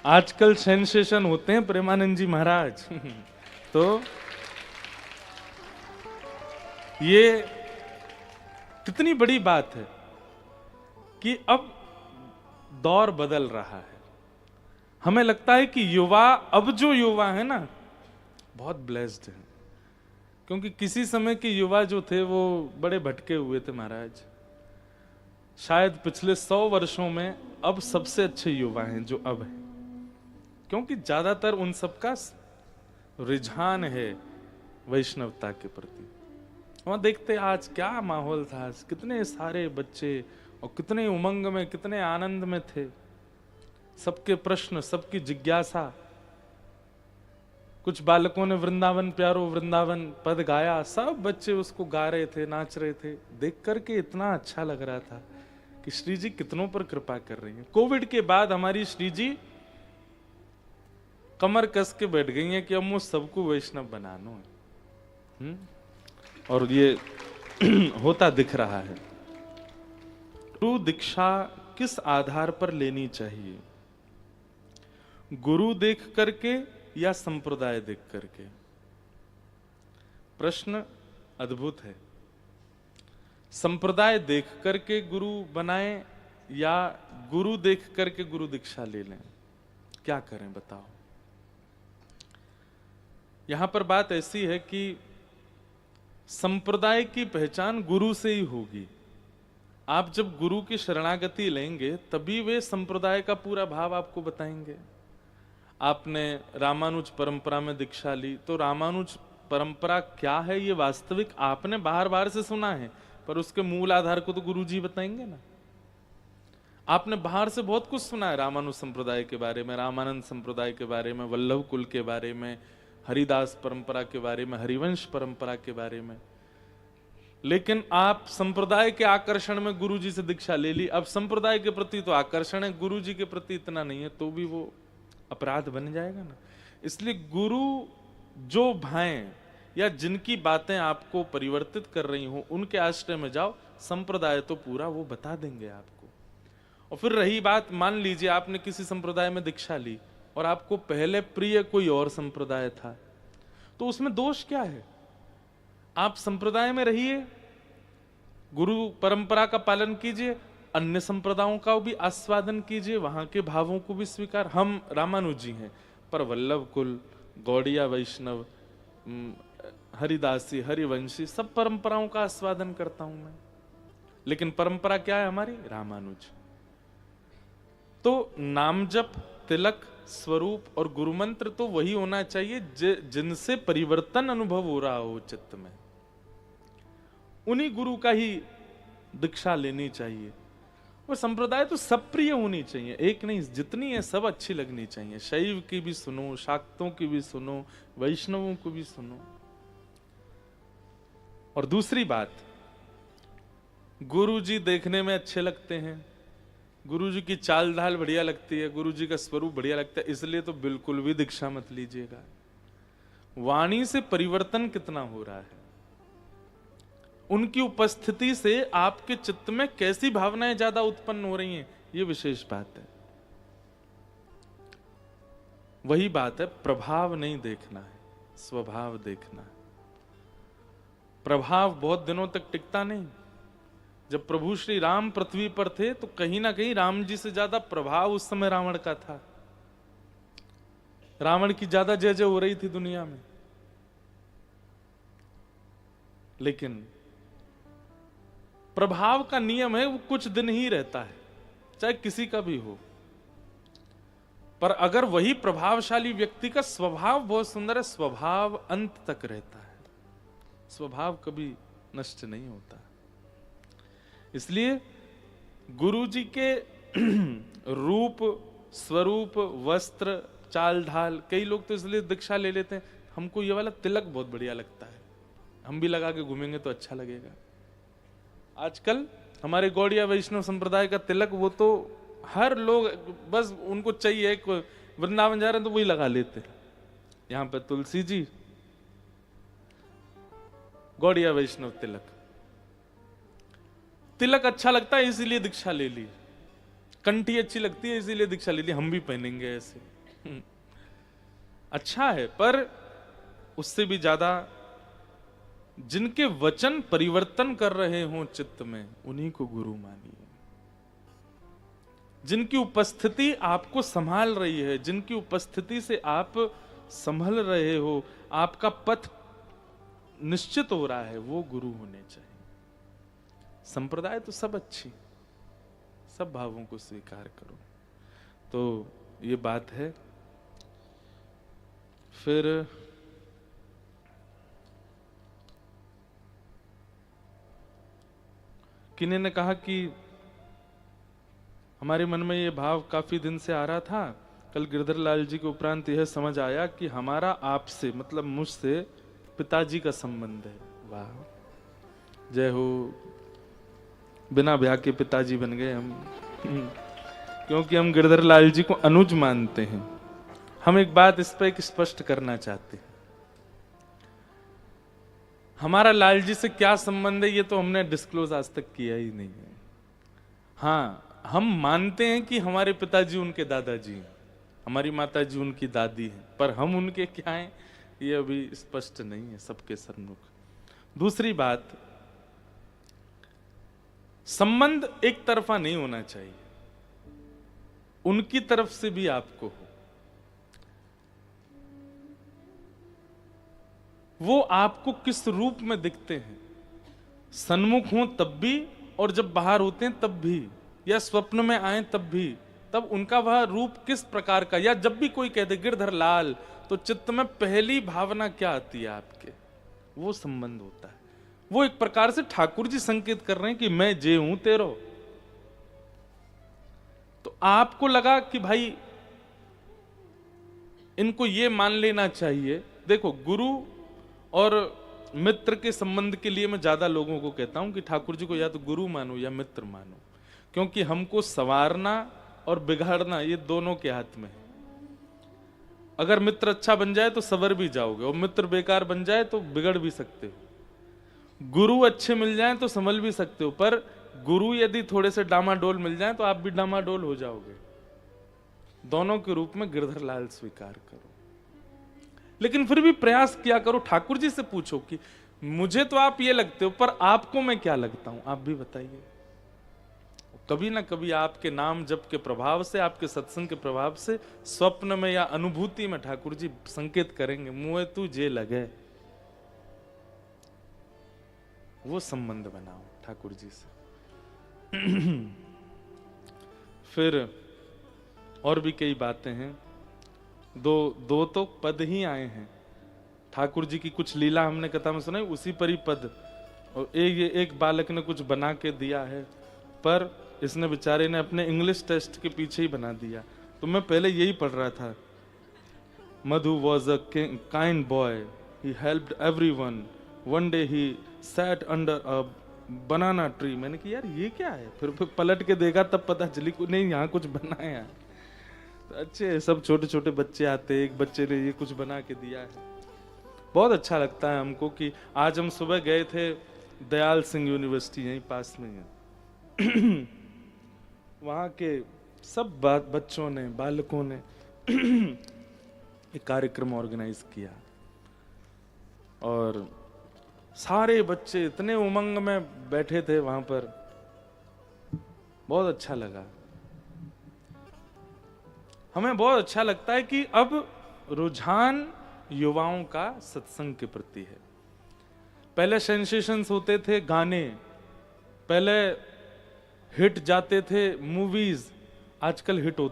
आजकल सेंसेशन होते हैं प्रेमानंद जी महाराज। तो ये कितनी बड़ी बात है कि अब दौर बदल रहा है। हमें लगता है कि युवा, अब जो युवा है ना, बहुत ब्लेस्ड है, क्योंकि किसी समय के युवा जो थे वो बड़े भटके हुए थे महाराज। शायद पिछले 100 वर्षों में अब सबसे अच्छे युवा हैं जो अब हैं, क्योंकि ज्यादातर उन सबका रुझान है वैष्णवता के प्रति। वहां देखते आज क्या माहौल था, कितने सारे बच्चे और कितने उमंग में, कितने आनंद में थे। सबके प्रश्न, सबकी जिज्ञासा। कुछ बालकों ने वृंदावन प्यारो वृंदावन पद गाया, सब बच्चे उसको गा रहे थे, नाच रहे थे। देख करके इतना अच्छा लग रहा था कि श्री जी कितनों पर कृपा कर रही हैं। कोविड के बाद हमारी श्री जी कमर कस के बैठ गई हैं कि अब मुझ सबको वैष्णव बनाना है। और ये होता दिख रहा है। गुरु दीक्षा किस आधार पर लेनी चाहिए? गुरु देख करके या संप्रदाय देख करके? प्रश्न अद्भुत है। संप्रदाय देख करके गुरु बनाएं या गुरु देख करके गुरु दीक्षा ले लें? क्या करें बताओ। यहां पर बात ऐसी है कि संप्रदाय की पहचान गुरु से ही होगी। आप जब गुरु की शरणागति लेंगे तभी वे संप्रदाय का पूरा भाव आपको बताएंगे। आपने रामानुज परंपरा में दीक्षा ली, तो रामानुज परंपरा क्या है ये वास्तविक आपने बाहर बाहर से सुना है, पर उसके मूल आधार को तो गुरु जी बताएंगे ना। आपने बाहर से बहुत कुछ सुना है रामानुज संप्रदाय के बारे में, रामानंद संप्रदाय के बारे में, वल्लभ कुल के बारे में, हरिदास परंपरा के बारे में, हरिवंश परंपरा के बारे में। लेकिन आप संप्रदाय के आकर्षण में गुरु जी से दीक्षा ले ली। अब संप्रदाय के प्रति तो आकर्षण है, गुरु जी के प्रति इतना नहीं है, तो भी वो अपराध बन जाएगा ना। इसलिए गुरु जो भाएं या जिनकी बातें आपको परिवर्तित कर रही हो उनके आश्रय में जाओ। संप्रदाय तो पूरा वो बता देंगे आपको। और फिर रही बात, मान लीजिए आपने किसी संप्रदाय में दीक्षा ली और आपको पहले प्रिय कोई और संप्रदाय था, तो उसमें दोष क्या है? आप संप्रदाय में रहिए, गुरु परंपरा का पालन कीजिए, अन्य संप्रदायों का भी आस्वादन कीजिए, वहां के भावों को भी स्वीकार। हम रामानुजी हैं, पर वल्लभ कुल, गौड़िया वैष्णव, हरिदासी, हरिवंशी, सब परंपराओं का आस्वादन करता हूं मैं। लेकिन परंपरा क्या है हमारी? रामानुज। तो नाम जप, तिलक, स्वरूप और गुरु मंत्र तो वही होना चाहिए जिनसे परिवर्तन अनुभव हो रहा हो चित्त में। उन्हीं गुरु का ही दीक्षा लेनी चाहिए। और संप्रदाय तो सब प्रिय होनी चाहिए, एक नहीं, जितनी है सब अच्छी लगनी चाहिए। शैव की भी सुनो, शाक्तों की भी सुनो, वैष्णवों को भी सुनो। और दूसरी बात, गुरु जी देखने में अच्छे लगते हैं, गुरु जी की चाल ढाल बढ़िया लगती है, गुरु जी का स्वरूप बढ़िया लगता है, इसलिए तो बिल्कुल भी दीक्षा मत लीजिएगा। वाणी से परिवर्तन कितना हो रहा है, उनकी उपस्थिति से आपके चित्त में कैसी भावनाएं ज्यादा उत्पन्न हो रही हैं, ये विशेष बात है। वही बात है, प्रभाव नहीं देखना है, स्वभाव देखना है। प्रभाव बहुत दिनों तक टिकता नहीं। जब प्रभु श्री राम पृथ्वी पर थे तो कहीं ना कहीं राम जी से ज्यादा प्रभाव उस समय रावण का था। रावण की ज्यादा जय जय हो रही थी दुनिया में। लेकिन प्रभाव का नियम है, वो कुछ दिन ही रहता है, चाहे किसी का भी हो। पर अगर वही प्रभावशाली व्यक्ति का स्वभाव बहुत सुंदर है, स्वभाव अंत तक रहता है, स्वभाव कभी नष्ट नहीं होता। इसलिए गुरु जी के रूप, स्वरूप, वस्त्र, चाल ढाल, कई लोग तो इसलिए दीक्षा ले लेते हैं, हमको ये वाला तिलक बहुत बढ़िया लगता है, हम भी लगा के घूमेंगे तो अच्छा लगेगा। आजकल हमारे गौड़िया वैष्णव संप्रदाय का तिलक, वो तो हर लोग बस उनको चाहिए, वृंदावन जा रहे हैं तो वही लगा लेते हैं। यहां पर तुलसी जी, गौड़िया वैष्णव तिलक। तिलक अच्छा लगता है इसीलिए दीक्षा ले ली, कंठी अच्छी लगती है इसीलिए दीक्षा ले ली, हम भी पहनेंगे ऐसे। अच्छा है, पर उससे भी ज्यादा जिनके वचन परिवर्तन कर रहे हों चित्त में, उन्हीं को गुरु मानिए। जिनकी उपस्थिति आपको संभाल रही है, जिनकी उपस्थिति से आप संभल रहे हो, आपका पथ निश्चित हो रहा है, वो गुरु होने चाहिए। संप्रदाय तो सब अच्छी, सब भावों को स्वीकार करो। तो ये बात है। फिर किन्हीं ने कहा कि हमारे मन में ये भाव काफी दिन से आ रहा था, कल गिरधर लाल जी के उपरांत यह समझ आया कि हमारा आपसे मतलब मुझसे पिताजी का संबंध है। वाह, जय हो, बिना ब्याह के पिताजी बन गए हम। क्योंकि हम गिरधर लाल जी को अनुज मानते हैं। हम एक बात इस पर एक स्पष्ट करना चाहते हैं, हमारा लाल जी से क्या संबंध है ये तो हमने डिस्क्लोज आज तक किया ही नहीं है। हाँ, हम मानते हैं कि हमारे पिताजी उनके दादाजी हैं, हमारी माताजी उनकी दादी हैं, पर हम उनके क्या हैं ये अभी स्पष्ट नहीं है सबके सम्मुख। दूसरी बात, संबंध एक तरफा नहीं होना चाहिए, उनकी तरफ से भी आपको हो। वो आपको किस रूप में दिखते हैं, सन्मुख हो तब भी और जब बाहर होते हैं तब भी, या स्वप्न में आए तब भी, तब उनका वह रूप किस प्रकार का, या जब भी कोई कह दे गिरधर लाल तो चित्त में पहली भावना क्या आती है आपके, वो संबंध होता है। वो एक प्रकार से ठाकुर जी संकेत कर रहे हैं कि मैं जे हूं तेरो। तो आपको लगा कि भाई इनको ये मान लेना चाहिए। देखो, गुरु और मित्र के संबंध के लिए मैं ज्यादा लोगों को कहता हूं कि ठाकुर जी को या तो गुरु मानो या मित्र मानो, क्योंकि हमको संवारना और बिगाड़ना ये दोनों के हाथ में है। अगर मित्र अच्छा बन जाए तो संवर भी जाओगे, और मित्र बेकार बन जाए तो बिगड़ भी सकते हो। गुरु अच्छे मिल जाए तो संभल भी सकते हो, पर गुरु यदि थोड़े से डामाडोल मिल जाए तो आप भी डामाडोल हो जाओगे। दोनों के रूप में गिरधर लाल स्वीकार करो, लेकिन फिर भी प्रयास किया करो। ठाकुर जी से पूछो कि मुझे तो आप ये लगते हो, पर आपको मैं क्या लगता हूं, आप भी बताइए। कभी ना कभी आपके नाम जप के प्रभाव से, आपके सत्संग के प्रभाव से, स्वप्न में या अनुभूति में ठाकुर जी संकेत करेंगे, मुझे तू जे लगे। वो संबंध बनाओ ठाकुर जी से। फिर और भी कई बातें हैं। दो तो पद ही आए हैं ठाकुर जी की, कुछ लीला हमने कथा में सुनाई, उसी पर ही पद। और एक बालक ने कुछ बना के दिया है, पर इसने बेचारे ने अपने इंग्लिश टेस्ट के पीछे ही बना दिया। तो मैं पहले यही पढ़ रहा था, Madhu was a kind boy, he helped everyone, one day he sat under a banana tree. मैंने कहा यार ये क्या है, फिर पलट के देखा तब पता चली नहीं यहाँ कुछ बनाया। तो अच्छे सब छोटे छोटे बच्चे आते, एक बच्चे ने ये कुछ बना के दिया है। बहुत अच्छा लगता है हमको कि आज हम सुबह गए थे दयाल सिंह यूनिवर्सिटी, यहीं पास में है। वहाँ के सब बच्चों ने, बालकों ने एक कार्यक्रम ऑर्गेनाइज किया, और सारे बच्चे इतने उमंग में बैठे थे वहां पर, बहुत अच्छा लगा। हमें बहुत अच्छा लगता है कि अब रुझान युवाओं का सत्संग के प्रति है। पहले सेंसेशंस होते थे गाने, पहले हिट जाते थे मूवीज, आजकल हिट होते